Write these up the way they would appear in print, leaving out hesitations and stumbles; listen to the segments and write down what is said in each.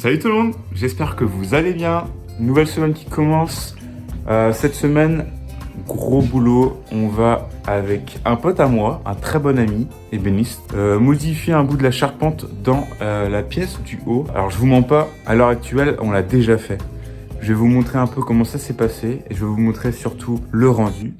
Salut tout le monde, j'espère que vous allez bien. Nouvelle semaine qui commence. Cette semaine, gros boulot. On va avec un pote à moi, un très bon ami, ébéniste, modifier un bout de la charpente dans la pièce du haut. Alors je vous mens pas, à l'heure actuelle, on l'a déjà fait. Je vais vous montrer un peu comment ça s'est passé et je vais vous montrer surtout le rendu.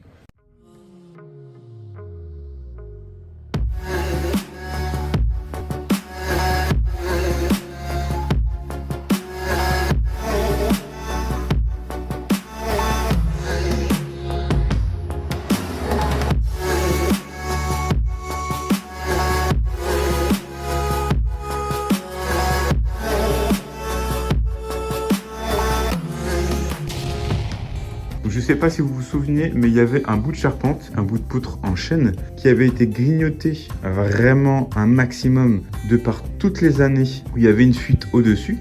Je sais pas si vous vous souvenez, mais il y avait un bout de charpente, un bout de poutre en chêne qui avait été grignoté vraiment un maximum de par toutes les années où il y avait une fuite au-dessus.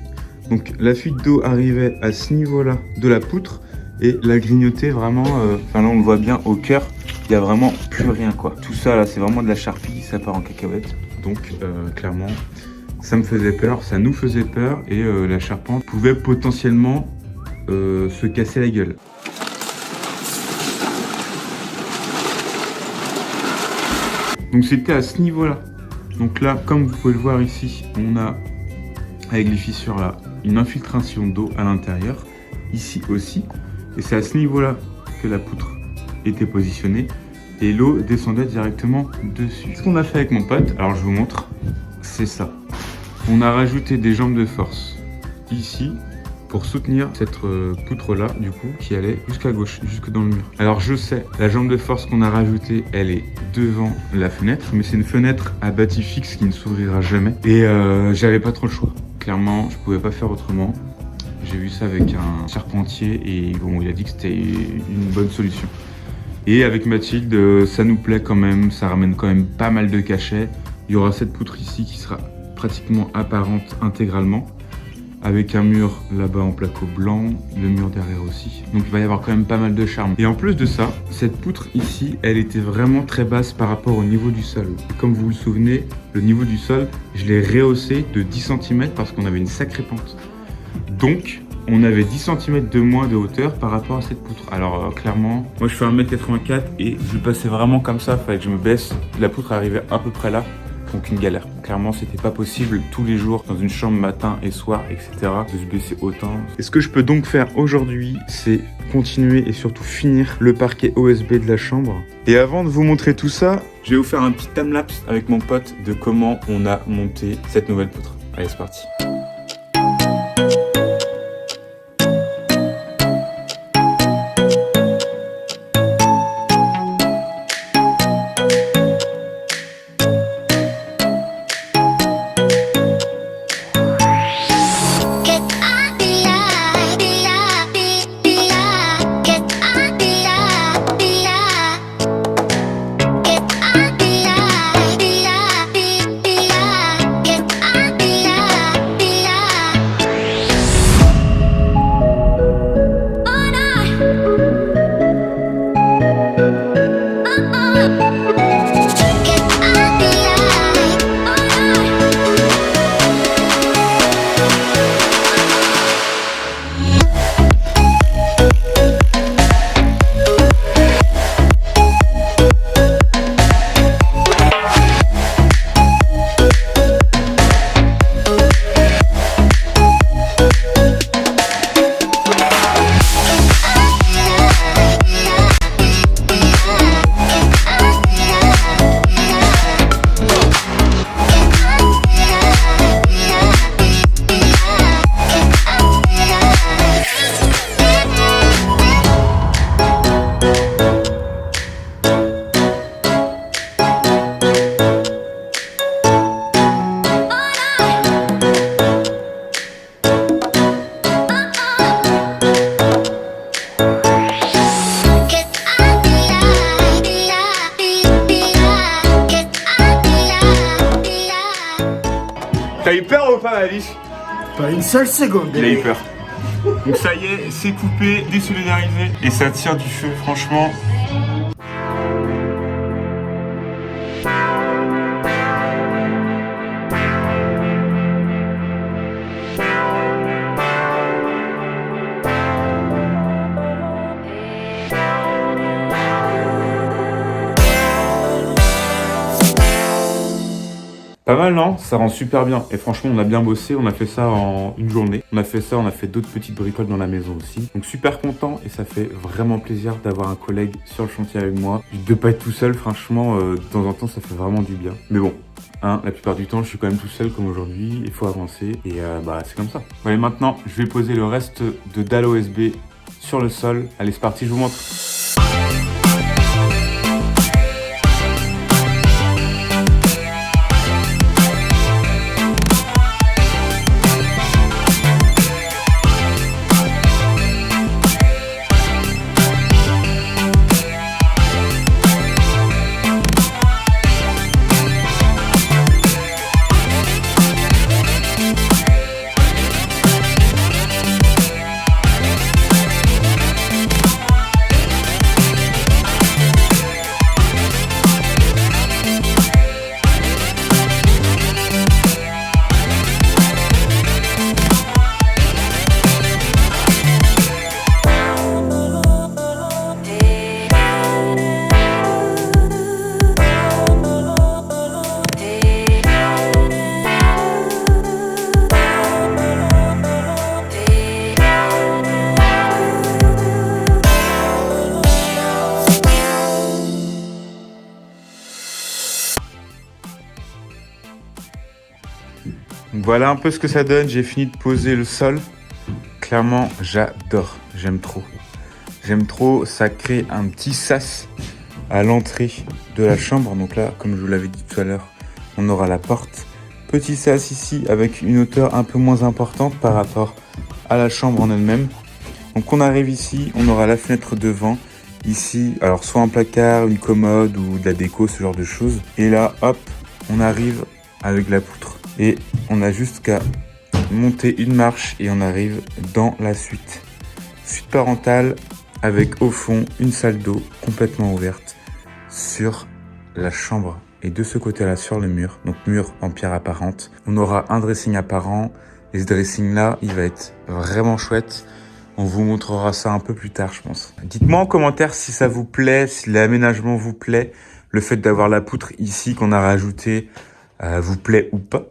Donc la fuite d'eau arrivait à ce niveau-là de la poutre et la grignotait vraiment, là on le voit bien au cœur, il y a vraiment plus rien quoi. Tout ça là c'est vraiment de la charpie, ça part en cacahuète. Donc clairement ça me faisait peur, ça nous faisait peur et la charpente pouvait potentiellement se casser la gueule. Donc c'était à ce niveau-là. Donc là, comme vous pouvez le voir ici, on a, avec les fissures là, une infiltration d'eau à l'intérieur. Ici aussi. Et c'est à ce niveau-là que la poutre était positionnée. Et l'eau descendait directement dessus. Ce qu'on a fait avec mon pote, alors je vous montre, c'est ça. On a rajouté des jambes de force ici pour soutenir cette poutre-là, du coup, qui allait jusqu'à gauche, jusque dans le mur. Alors je sais, la jambe de force qu'on a rajoutée, elle est devant la fenêtre, mais c'est une fenêtre à bâti fixe qui ne s'ouvrira jamais. Et j'avais pas trop le choix. Clairement, je pouvais pas faire autrement. J'ai vu ça avec un charpentier et bon, il a dit que c'était une bonne solution. Et avec Mathilde, ça nous plaît quand même, ça ramène quand même pas mal de cachets. Il y aura cette poutre ici qui sera pratiquement apparente intégralement, avec un mur là-bas en placo blanc, le mur derrière aussi. Donc il va y avoir quand même pas mal de charme. Et en plus de ça, cette poutre ici, elle était vraiment très basse par rapport au niveau du sol. Et comme vous vous le souvenez, le niveau du sol, je l'ai rehaussé de 10 cm parce qu'on avait une sacrée pente. Donc, on avait 10 cm de moins de hauteur par rapport à cette poutre. Alors clairement, moi je fais 1m84 et je passais vraiment comme ça, fallait que je me baisse. La poutre arrivait à peu près là. Donc une galère. Clairement, c'était pas possible tous les jours dans une chambre matin et soir, etc. de se baisser autant. Et ce que je peux donc faire aujourd'hui, c'est continuer et surtout finir le parquet OSB de la chambre. Et avant de vous montrer tout ça, je vais vous faire un petit timelapse avec mon pote de comment on a monté cette nouvelle poutre. Allez, c'est parti. T'as eu peur ou pas, Alice? Pas une seule seconde. Il a eu peur. Donc ça y est, c'est coupé, désolidarisé. Et ça tire du feu, franchement. Pas mal, non? Ça rend super bien. Et franchement, on a bien bossé. On a fait ça en une journée. On a fait d'autres petites bricoles dans la maison aussi. Donc super content et ça fait vraiment plaisir d'avoir un collègue sur le chantier avec moi. De pas être tout seul, franchement, de temps en temps, ça fait vraiment du bien. Mais bon, hein, la plupart du temps, je suis quand même tout seul comme aujourd'hui. Il faut avancer et c'est comme ça. Bon, allez, maintenant, je vais poser le reste de dalle OSB sur le sol. Allez, c'est parti, je vous montre. Donc voilà un peu ce que ça donne, j'ai fini de poser le sol. Clairement, j'adore, j'aime trop. J'aime trop, ça crée un petit sas à l'entrée de la chambre. Donc là, comme je vous l'avais dit tout à l'heure, on aura la porte. Petit sas ici avec une hauteur un peu moins importante par rapport à la chambre en elle-même. Donc on arrive ici, on aura la fenêtre devant. Ici, alors soit un placard, une commode ou de la déco, ce genre de choses. Et là, hop, on arrive avec la poutre. Et on a juste qu'à monter une marche et on arrive dans la suite. Suite parentale avec au fond une salle d'eau complètement ouverte sur la chambre. Et de ce côté-là, sur le mur, donc mur en pierre apparente, on aura un dressing apparent. Et ce dressing-là, il va être vraiment chouette. On vous montrera ça un peu plus tard, je pense. Dites-moi en commentaire si ça vous plaît, si l'aménagement vous plaît, le fait d'avoir la poutre ici qu'on a rajouté vous plaît ou pas,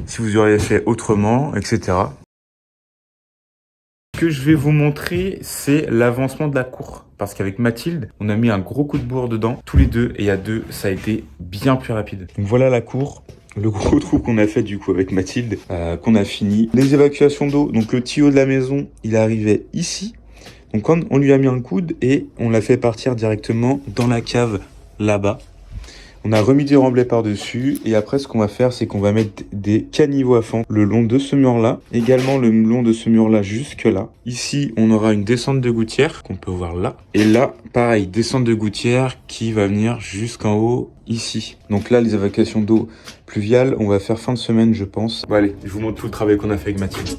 si vous auriez fait autrement, etc. Ce que je vais vous montrer, c'est l'avancement de la cour. Parce qu'avec Mathilde, on a mis un gros coup de bourre dedans, tous les deux, et à deux, ça a été bien plus rapide. Donc voilà la cour. Le gros trou qu'on a fait du coup avec Mathilde, qu'on a fini. Les évacuations d'eau, donc le tuyau de la maison, il arrivait ici. Donc on lui a mis un coude et on l'a fait partir directement dans la cave là-bas. On a remis des remblais par-dessus et après ce qu'on va faire, c'est qu'on va mettre des caniveaux à fente le long de ce mur-là. Également le long de ce mur-là jusque-là. Ici, on aura une descente de gouttière qu'on peut voir là. Et là, pareil, descente de gouttière qui va venir jusqu'en haut ici. Donc là, les évacuations d'eau pluviale, on va faire fin de semaine, je pense. Bon allez, je vous montre tout le travail qu'on a fait avec Mathilde.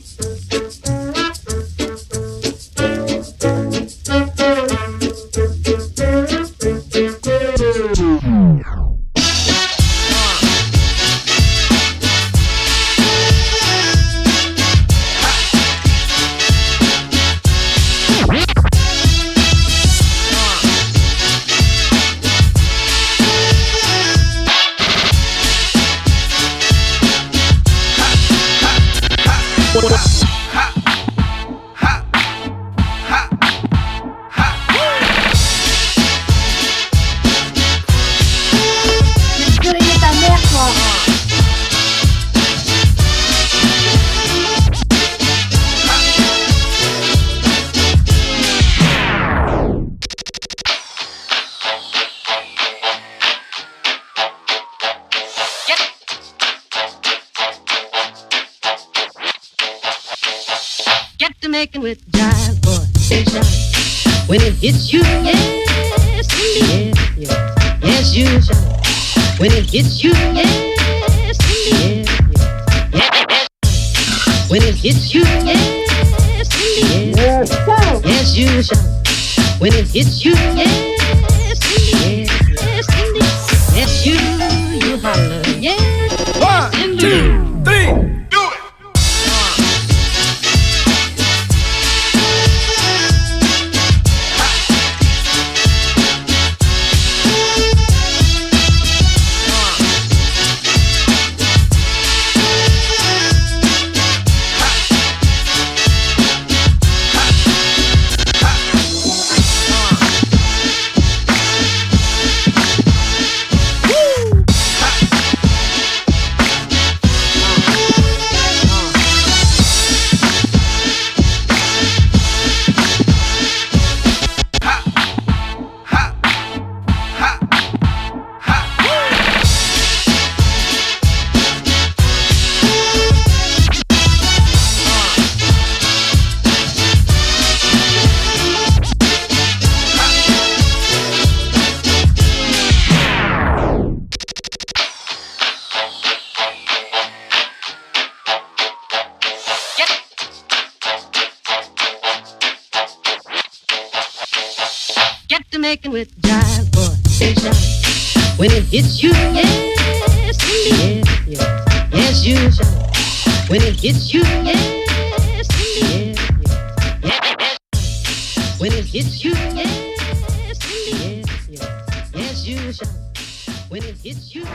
Get to making with jive, boy, sunshine. When it hits you, yes, indeed, yes, yes, you shine. When it hits you, yes, indeed, yes, yes. When it hits you, yes, indeed, yes, you shine. When it hits you, yes, indeed, yes, indeed, yes, you holler, yes, indeed. 1, 2, 3. making with jive, boy, say shine. When it hits you, yes, indeed, yes, yes, you shine. When it hits you, yes, indeed, yes, yes. When it hits you, yes, indeed, yes, yes, you shine. When it hits you.